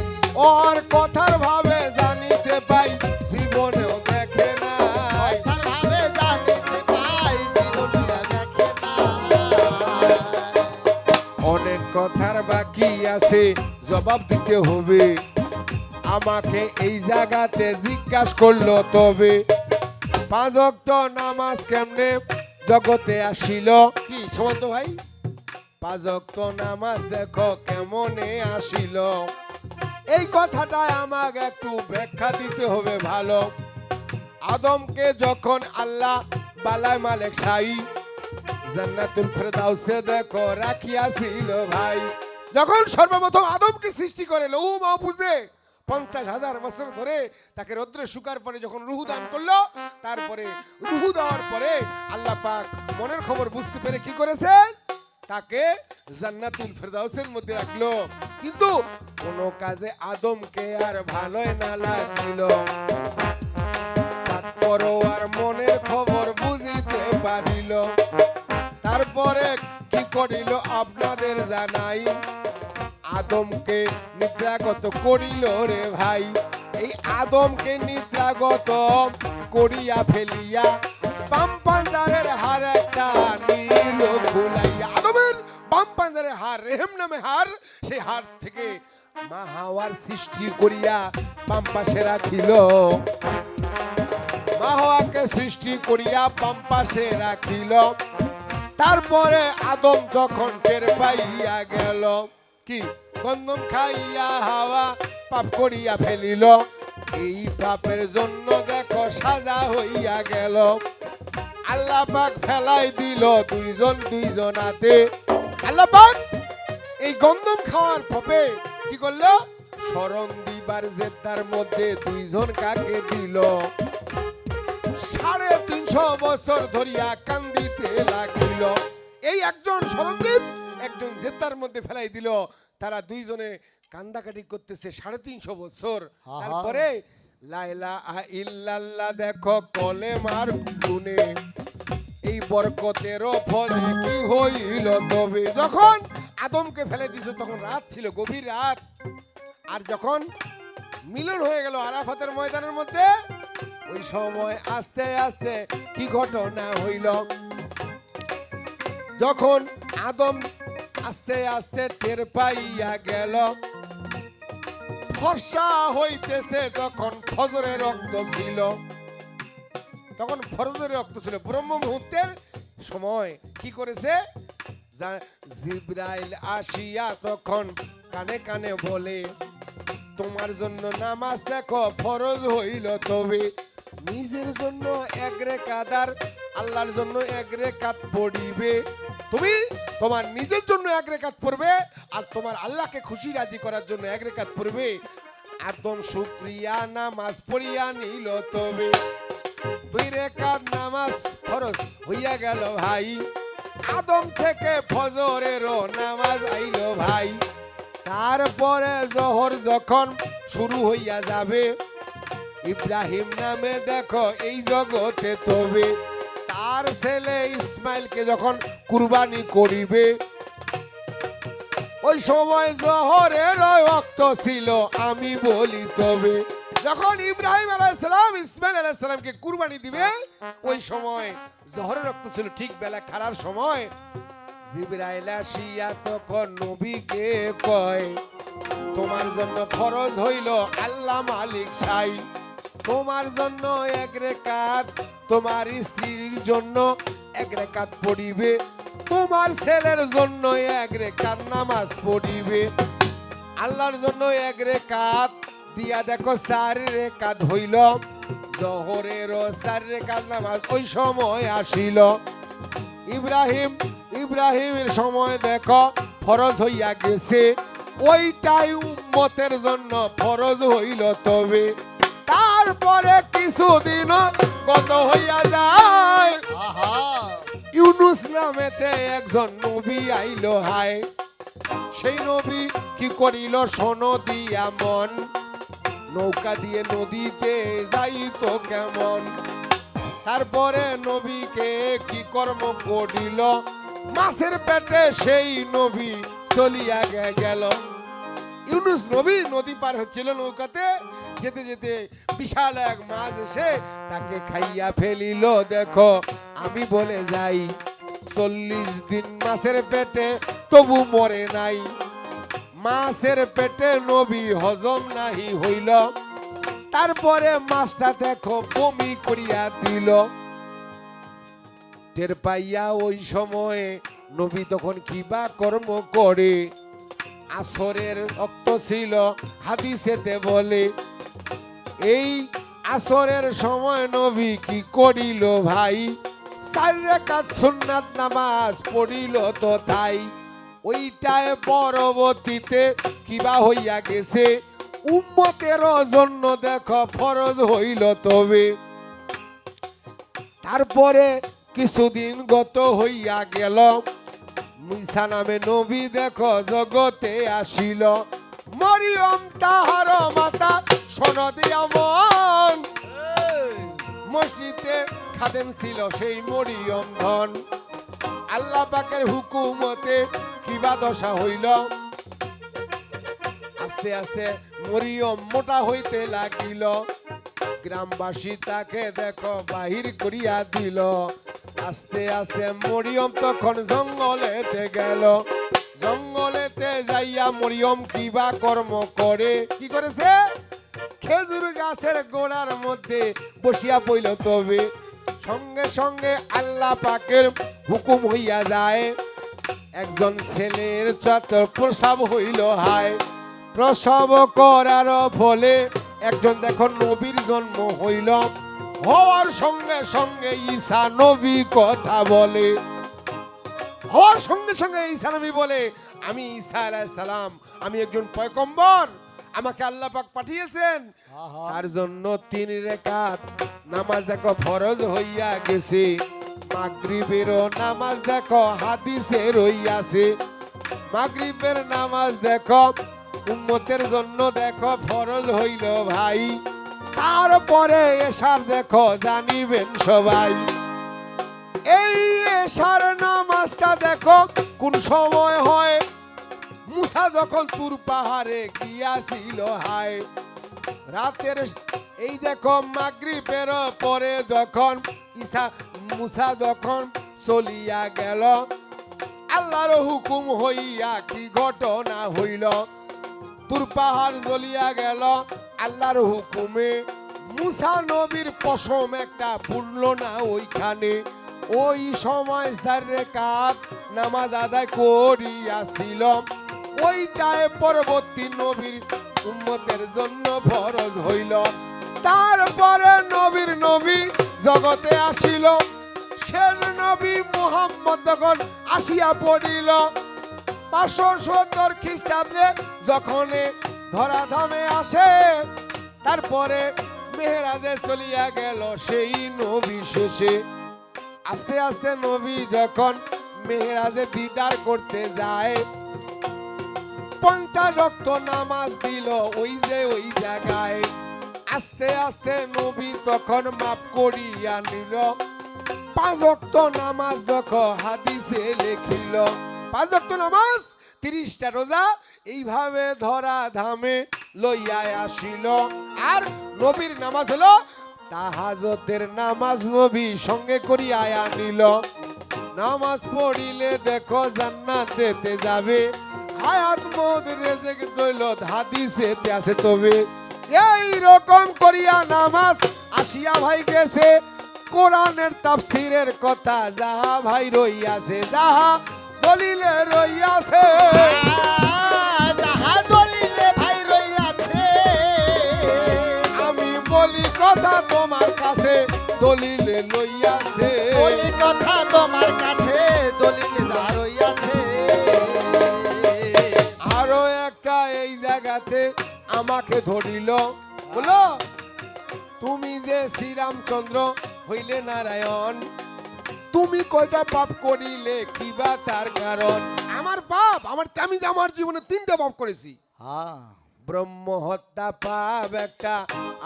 ওর কথার ভাবে জানিতে পাই জীবনেও দেখে না। কথার ভাবে জানিতে পাই জীবনে দেখে নাই। অনেক কথার বাকি আছে জবাব দিতে হবে, আমাকে এই জায়গাতে জিজ্ঞাসা করলো তবে, 5 ওয়াক্ত নামাজ কেমনে জগতে আসিল। কি সুমন্ত ভাই, 5 ওয়াক্ত নামাজ দেখো কেমনে আসিল, এই কথাটা আমাকে একটু ব্যাখ্যা দিতে হবে ভালো। আদমকে যখন আল্লাহ বালায় মালিক সাই জান্নাতুল ফেরদাউসে দেখো রাখিয়াছিল ভাই। যখন সর্বপ্রথম আদমকে সৃষ্টি করে লৌহ মাহফুজে 50,000 বছর ধরে তাকে রৌদ্রে শুকার পরে যখন রুহু দান করলো, তারপরে রুহু দেওয়ার পরে আল্লাহ পাক মনের খবর বুঝতে পেরে কি করেছে, তাকে জান্নাতুল ফেরদাউসের মধ্যে রাখলো। কিন্তু কোন কাজে আদমকে আর ভালোই না লাগছিল, তারপরও আর মনের খবর বুঝিতে পারিল। তারপরে কি করিল আপনাদের জানাই, আদমকে নিদ্রাগত করিল রে ভাই। এই আদমকে নিদ্রাগত করিয়া ফেলিয়া বাম পাঞ্জারের হার একটা নীল খুলাইয়া, আদমের বাম পাঞ্জারের হার রেহেম নামে হার, সেই হার থেকে মা হাওয়ার সৃষ্টি করিয়া বাম পাশে রাখিল। মা হাওয়াকে সৃষ্টি করিয়া বাম পাশে রাখিল। তারপরে আদম যখন টের পাইয়া গেল কি গন্ধম খাইয়া হাওয়া পাপ করিয়া ফেলিল, এই পাপের জন্য দেখো সাজা হইয়া গেল। আল্লাহ পাক ফেলাই দিল দুইজনাতে। আল্লাহ পাক এই গন্ধম খাওয়ার পাপে কি করলো, শরণ দিবার জেদ্দার মধ্যে দুইজন কাকে দিল। 350 বছর ধরিয়া কান্দিতে লাগিল। এই একজন শরণদীপ, একজন জেদ্দার মধ্যে ফেলাই দিল। তারা দুইজনে কান্দাকাটি করতেছে 350 বছর। তারপরে লা ইলাহা ইল্লাল্লাহ দেখো কলেমার গুণে এই বরকতেরও ফলে কি হইল তবে। যখন আদমকে ফেলে দিছে তখন রাত ছিল, গভীর রাত। আর যখন মিলন হয়ে গেল আরাফাতের ময়দানের মধ্যে, ওই সময় আস্তে আস্তে কি ঘটনা হইল, যখন আদম আস্তে আস্তে টের পাইয়া গেল ফর্সা হইতেছে, তখন ফজরের রক্ত ছিল, তখন ফজরের রক্ত ছিল। ব্রহ্ম মুহূর্তের সময় কি করেছে, জিবরাইল আসিয়া তখন কানে কানে বলে, তোমার জন্য নামাজ দেখো ফরজ হইল তবে। নিজের জন্য এক রেকাত আর আল্লাহর জন্য এক রেকাত পড়িবে। তুমি তোমার নিজের জন্য এক রেকাত পড়বে আর তোমার আল্লাহকে খুশি রাজি করার জন্য এক রেকাত পড়বে। আদম শুকরিয়া নামাজ পড়িয়া নিল তবে। 2 রেকাত নামাজ ফরজ হইয়া গেল ভাই। আদম থেকে ফজরেরও নামাজ আইলো ভাই। তারপরে জোহর যখন শুরু হইয়া যাবে, ইব্রাহিম নামে দেখো এই জগতে তবে তার ছেলে ইসমাইলকে যখন কুরবানি করিবে, ওই সময় জোহরের ওয়াক্ত ছিল আমি বলি তবে। যখন ইব্রাহিম আলাইহিস সালাম ইসমাইল আলাইহিস সালামকে কুরবানি দিবে, ওই সময় জোহরের ওয়াক্ত ছিল ঠিক বেলা খাড়ার সময়। জিবরাইল আসিয়া তখন নবীকে কয়, তোমার জন্য ফরজ হইল আল্লাহ মালিক সাই, তোমার জন্য এক রেকাত, তোমার স্ত্রীর জন্য এক রেকাত পড়িবে, তোমার ছেলের জন্য এক রেকাত নামাজ পড়িবে। আল্লাহর জন্য এক রেকাত দিয়া দেখো 4 রেকাত হইল। জোহরেরও 4 রেকাত নামাজ ওই সময় আসিল। ইব্রাহিমের সময় দেখো ফরজ হইয়া গেছে, ওইটাই উম্মতের জন্য ফরজ হইল তবে। তারপরে কিছুদিন গত হইয়া যায়, ইউনুস নামেতে একজন নবী আইলো হায়। সেই নবী কি করিল শোনো দিয়া মন, নৌকা দিয়ে নদীতে যাইতো কেমন। তারপরে নবীকে কি কর্ম করিল, মাছের পেটে সেই নবী চলিয়া গেল। ইউনুস নবী নদী পার হচ্ছিল নৌকাতে, যেতে যেতে বিশাল এক মাছ এসে তাকে খাইয়া ফেলিল। দেখো আমি বলে যাই, 40 দিন মাছের পেটে তবু মরে নাই। মাছের পেটে নবী হজম নাহি হইল। তারপরে মাছটা দেখো বমি করিয়া দিল। টের পাইয়া ওই সময়ে নবী তখন কিবা কর্ম করে, আসরের রক্ত ছিল হাদিসেতে বলে। এই আসরের সময় নবী কি করিল ভাই, 4 রাকাত সুন্নাত নামাজ পড়িল তো তাই। ওইটায় পরবর্তীতে কিবা হইয়া গেছে, উম্মতের জন্য দেখো ফরজ হইল তবে। তারপরে কিছুদিন গত হইয়া গেল, মুসা নামে নবী দেখো জগতে আসিল। মরিয়ম তাহার মাতা সনদী আমন, মসজিদে খাদেম ছিল সেই মরিয়ম ধন। আল্লাহ পাকের হুকুমতে কিবা দশা হইল, আস্তে আস্তে মরিয়ম মোটা হইতে লাগিল। গ্রামবাসী তাকে দেখো বাহির করিয়া দিল। আস্তে আস্তে মরিয়ম তখন জঙ্গলেতে গেল। জঙ্গলেতে যাইয়া মরিয়ম কিবা কর্ম করে, কি করেছে? খেজুর গাছের গোড়ার মধ্যে বসিয়া পড়ল তবে। সঙ্গে সঙ্গে আল্লাহ পাকের হুকুম হইয়া যায়, একজন ছেলের চত্বর প্রসব হইল হায়। প্রসব করার ফলে একজন দেখো নবীর জন্ম হইল। হওয়ার সঙ্গে সঙ্গে ঈসা নবী কথা বলে। হওয়ার সঙ্গে সঙ্গে ঈসা নবী বলে, আমি ঈসা আলাইহিস সালাম, আমি একজন পয়গম্বর, আমাকে আল্লাহ পাক পাঠিয়েছেন। তার জন্য 3 রাকাত নামাজ দেখো ফরজ হইয়া গেছে। মাগরিবের নামাজ দেখো হাদিসে রইয়াছে। মাগরিবের নামাজ দেখো উম্মতের জন্য দেখো ফরজ হইল ভাই। তারপরে এশার দেখো জানিবেন সবাই। এই এশার নামাজটা দেখো কোন সময় হয়? মুসা যখন তুর পাহাড়ে গিয়াছিল হায়। রাতের এই দেখো মাগরিবের পরে যখন মুসা যখন চলিয়া গেল, আল্লাহর হুকুম হইয়া কি ঘটনা হইল? তুর পাহাড় জ্বলিয়া গেল আল্লাহর হুকুমে। মুসা নবীর পশম একটা পড়ল না ওইখানে। ওই সময় 4 রাকাত নামাজ আদায় করিয়াছিল। ওইটায় পরবর্তী নবীর উম্মতের জন্য ফরজ হইল। তারপরে নবী জগতে আসিল। শেষ নবী মুহাম্মদ তখন আসিয়া পড়িল 570 খ্রিস্টাব্দে যখন ধরাধামে আসে। তারপরে মেহরাজে চলিয়া গেল সেই নবী শেষে। আস্তে আস্তে নবী যখন মেহরাজে দিদার করতে যায়, 50 ওয়াক্ত নামাজ দিল ওই জায়গায়। আস্তে আস্তে নবী তখন মাফ করিয়া নিল। 5 ওয়াক্ত নামাজ দেখো হাদিসে লিখিল। 5 ওয়াক্ত নামাজ, 30টা রোজা, এইভাবে ধরা ধামে লইয়া আসিল। আর নবীর নামাজ হলো তাহাজ্জুদের নামাজ, নবী সঙ্গে করিয়া আনিল। নামাজ পড়িলে দেখো জান্নাতেতে যাবে। হায়াত মউত রেজেক দৌলত হাদিসেতে আছে তবে। এই রকম করিয়া নামাজ আসিয়া ভাই গেছে। কোরআনের তাফসীরের কথা যাহা ভাই রইয়াছে, যাহা দলিলে রইয়াছে, যাহা দলিলে ভাই রইয়াছে। আমি বলি কথা তোমার কাছে দলিলে লইয়াছে। বলি কথা তোমার কাছে দলিলে যা রইয়াছে। আরো একটা এই জায়গাতে আমাকে ধরিল, বলো তুমি যে শ্রীরামচন্দ্র হইলে নারায়ণ, তুমি কয়টা পাপ করিলে কিবা তার কারণ? আমার পাপ, আমি আমার জীবনে 3টা পাপ করেছি। হ্যাঁ, ব্রহ্ম হত্যা পাপ একটা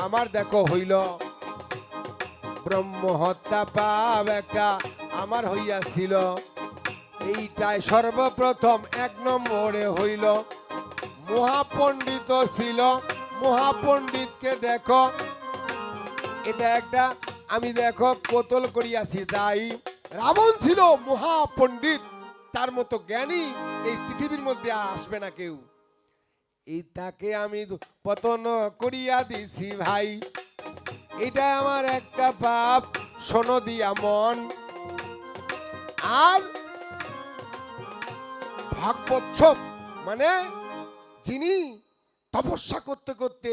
আমার দেখো হইল। ব্রহ্ম হত্যা পাপ একটা আমার হইয়াছিল। এইটাই সর্বপ্রথম 1 নম্বরে হইল। মহাপণ্ডিত ছিল, মহাপণ্ডিতকে দেখো এটা একটা আমি দেখো কোতল করিয়াছি। তাই রাবণ ছিল মহাপণ্ডিত, তার মতো জ্ঞানী এই পৃথিবীর মধ্যে আর আসবে না কেউ। এই তাকে আমি পতন করিয়া দিছি ভাই। এটা আমার একটা পাপ, শোনো দিয়া মন। আর ভাগবচ্ছপ মানে যিনি তপস্যা করতে করতে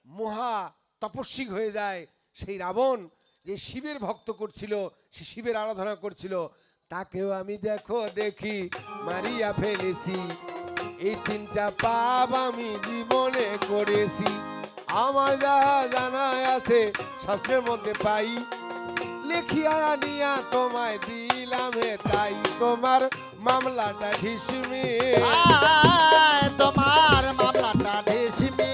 মহা তপস্বী হয়ে যায়। সেই রাবণ যে শিবের ভক্ত করছিল, সে শিবের আরাধনা করছিল, তাকেও আমি দেখি মারিয়া ফেলেছি। এই 3টা পাপ আমি জীবনে করেছি। আমার যা জানা আছে শাস্ত্রের মধ্যে পাই, লিখিয়া আনিয়া তোমায় দিলাম হে তাই। তোমার মামলাটা ঢিসমি, তোমার মামলাটা ঢেসমি,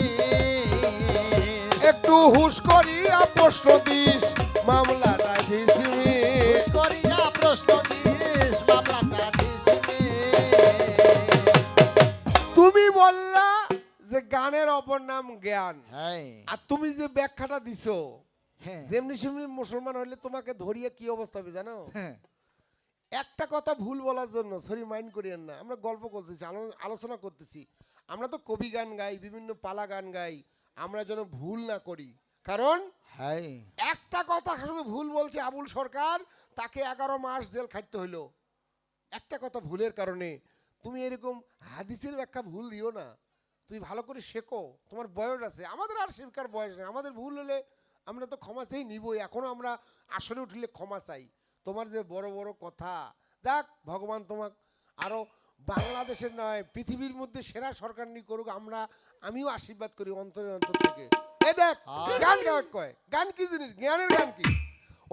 একটু হুশ করিয়া প্রশ্ন দিস, মামলাটা ঢিসমি। করিয়া প্রশ্ন দিস, মামলাটা ঢেসমি। তুমি বললা যে গানের অপর নাম জ্ঞান, হ্যাঁ আর তুমি যে ব্যাখ্যাটা দিছো, হ্যাঁ যেমনি সেমনি মুসলমান হইলে তোমাকে ধরিয়ে কি অবস্থা হবে জানো? হ্যাঁ একটা কথা ভুল বলার জন্য সরি মাইন্ড করিয়েন না, আমরা গল্প করতেছি, আলোচনা করতেছি। আমরা তো কবি গান গাই, বিভিন্ন পালা গান গাই, আমরা যেন ভুল না করি। কারণ হ্যাঁ একটা কথা শুধু ভুল বলছে আবুল সরকার, তাকে 11 মাস জেল খাটতে হইলো একটা কথা ভুলের কারণে। তুমি এরকম হাদিসের ব্যাখ্যা ভুল দিও না, তুমি ভালো করে শেখো, তোমার বয়স আছে, আমাদের আর শেখার বয়স নেই। আমাদের ভুল হলে আমরা তো ক্ষমা চাই নিবই, এখনো আমরা আসরে উঠলে ক্ষমা চাই। তোমার যে বড় বড় কথা, যাক ভগবান তোমাক আরো বাংলাদেশের নয় পৃথিবীর মধ্যে সেরা সরকার নি করুক, আমিও আশীর্বাদ করি অন্তরে অন্তর থেকে। এই দেখ গান গায়ক কয়, গান কি জিনিস, জ্ঞানের গান কি?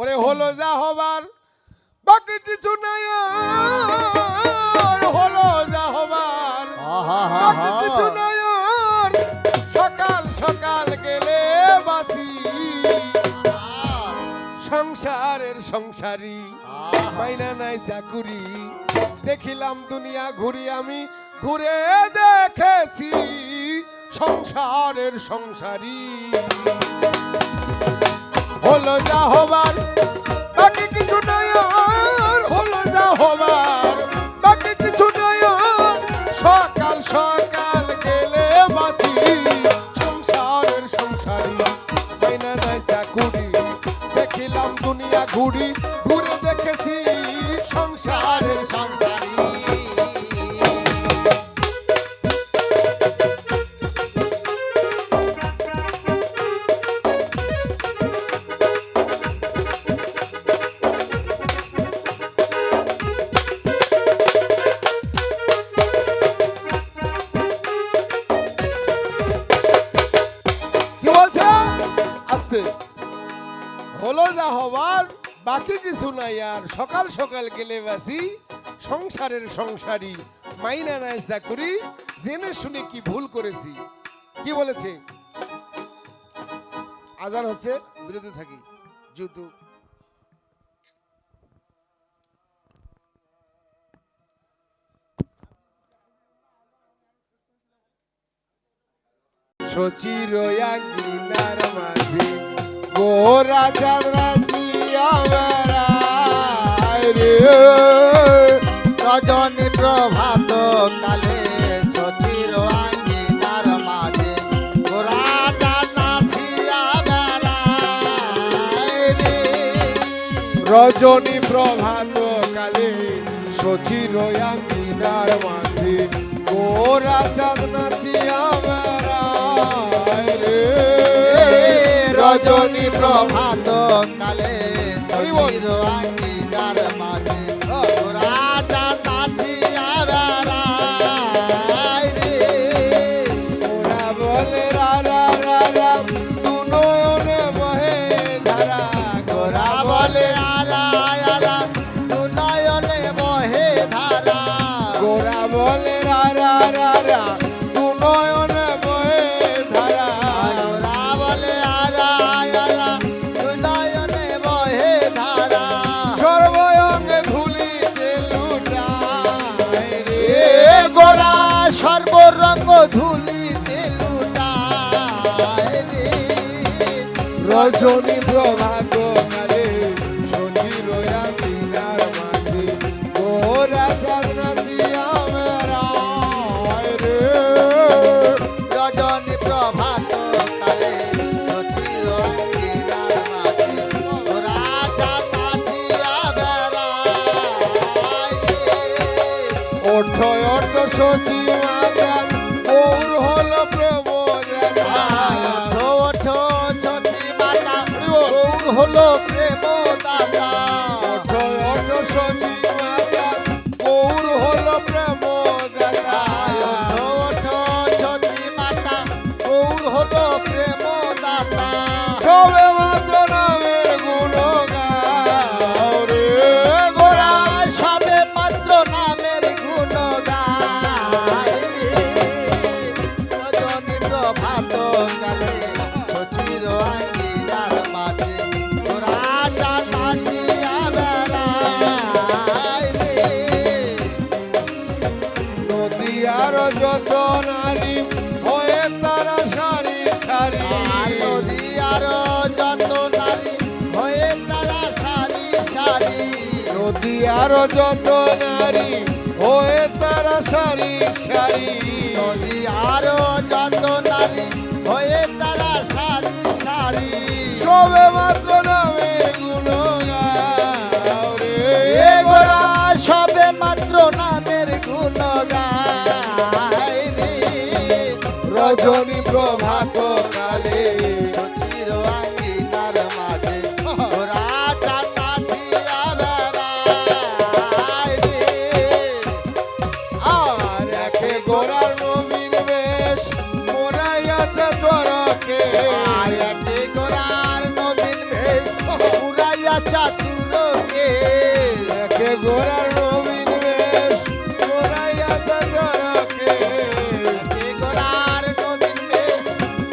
ওরে হলো যা হবার বাকি কিছু নাই, আর হলো যা হবার বাকি কিছু নাই, আর সকাল সকাল গেলে বাঁচি সংসারের সংসারী, মাইনা নাই চাকুরি। দেখিলাম দুনিয়া ঘুরি, আমি ঘুরে দেখেছি সংসারের সংসারী। হলো যা হবার বাকি কিছু নাই, আর হলো যা হবার বাকি কিছু নাই, আর সকাল সকাল গেলে বাঁচি সংসারের সংসারী, মাইনা নাই চাকুরি। দেখিলাম দুনিয়া ঘুরি, ঘুরে দেখেছি সংসারের সংসারী। কি বলছে? আস্তে। হলো যা হবার বাকি কিছু নাই, আর সকাল সকাল গেলে বাসি সংসারের সংসারী, মাইনা নাই চাকুরি। জেনে শুনে কি ভুল করেছি? কি বলেছে? আজান হচ্ছে, বিরত থাকি। জুতু সচির গিনার মাঝে গোরা চাঁদরাজি আমরা রে, রজনী প্রভাত কালে শশীর আঙ্গিনার মাঝে গোরা জানাছিয়া বেড়ায় রে। রজনী প্রভাত কালে সচির আঙ্গিনার মাঝে গোরা চাঁদ নাচিয়া বেড়ায় রে। রজনী প্রভাত কালে শশীর আঙ্গিনার মাঝে গোরা জানাছিয়া বেড়ায় রে। ওরা বলে রা রা রা রা দু নয়নে বহে ধারা, গোরা বলে আরা আরা দু নয়নে বহে ধারা। গোরা বলে রা রা রা রা দু নয়নে বহে ধারা। গোরা বলে আরা আরা দু নয়নে বহে ধারা। সর্বঙ্গে ধুলিতে লুটায় রে। এ গোরা সর্বরঙ্গ ধুলিতে লুটায় রে। রজনী প্রভাত কালে সচির আঙ্গিনার মাঝে গোরা চাঁদ নাচিয়া বেড়ায় রে। রজনী প্রভাত কালে শশীর আঙ্গিনার মাঝে গোরা জানাছিয়া বেড়ায় রে। ওঠো ওঠো সচি মাতা গৌর হল প্রভু জানা। ওঠো ওঠো ছোট হলো প্রেম দাতা ওঠো ওঠো সচি মাতা গৌর হলো প্রেম দাতা ওঠো ওঠো সচি মাতা গৌর হলো প্রেম দাতা সবে মাত্র নামের গুণ গাও রে গোরা সবে মাত্র নামের গুণ গায় রে রজনী প্রভাত কালে সচির আঙ্গিনার মাঝে গোরা চাঁদ নাচিয়া বেড়ায় রে নদিয়ার যত নারী হয়ে তারা সারি সারি নদী আরো যত নারী হয়ে তারা সারি সারি নদিয়ার যত নারী হয়ে তারা সারি সারি নদী আরো যত নারী হয়ে তারা সারি সারি সবে মাত্র নামের গুণ গাও রে এ গোরা সবে মাত্র নামের গুণ গায় রে রজনী প্রভাত কালে চির আঙ্গিনার মাঝে গোরা চাঁদ নাচিয়া বেড়ায় রে আর একে গোরার নবীন বেশ মোরাইয়াছে তোরকে আয়াতে গোরার নবীন বেশ উড়াইয়া চাতুরকে একে গোরার নবীন বেশ মোরাইয়াছে তোরকে আয়াতে গোরার নবীন বেশ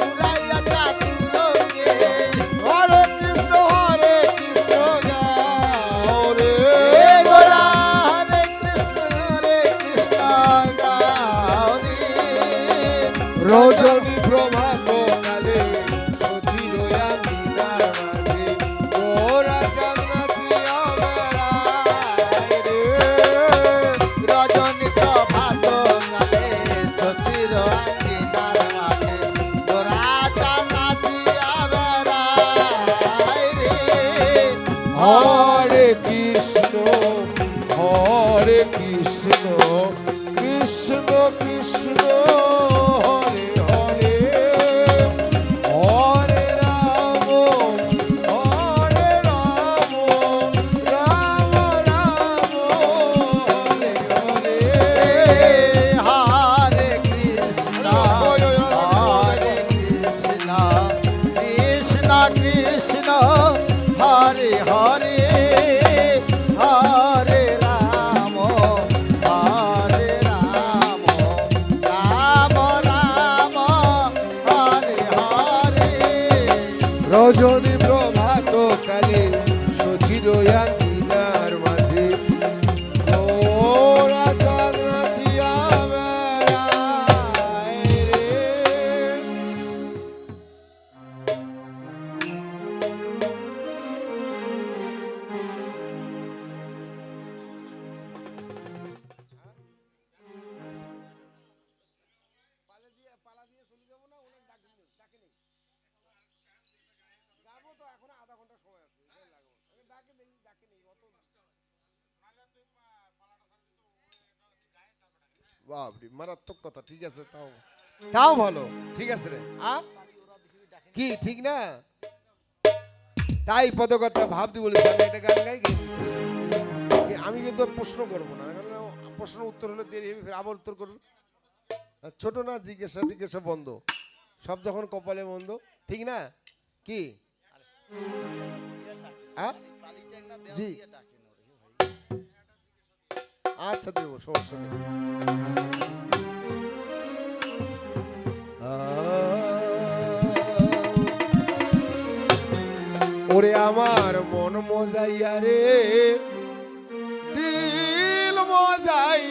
উড়াইয়া চাতুরকে হরে কৃষ্ণ গাও রে এ গোরা হরে কৃষ্ণ গাও রে রজনী প্রভাত কালে সচির আঙ্গিনার মাঝে গোরা চাঁদ নাচিয়া বেড়ায় রে রজনী প্রভাত কালে সচির আঙ্গিনার মাঝে গোরা চাঁদ নাচিয়া বেড়ায় রে হরে কৃষ্ণ কৃষ্ণ কৃষ্ণ হরে হরে হরে রাম রাম রাম হরে হরে হরে কৃষ্ণ কৃষ্ণ কৃষ্ণ হরে হরে হরে রাম রাম রাম হরে হরে রজনী প্রভাত কালে সচির আঙ্গিনার মাঝে গোরা চাঁদ নাচিয়া বেড়ায় রে বাপরে মারাত্মক কথা ঠিক আছে তাও ভালো ঠিক আছে রে কি ঠিক না তাই পদকর্তা ভাবতে বলেছি আমি একটা গান গাই কি আমি কিন্তু আর প্রশ্ন করবো না কারণ প্রশ্ন উত্তর হলে দেরি হবে ফের আবার উত্তর করবো ছোট না জিজ্ঞাসা বন্ধ সব যখন কপালে বন্ধ ঠিক না কি জি আচ্ছা দেবো সমস্যা নেই ওরে আমার মন মজাইয়া রে দিল মজাই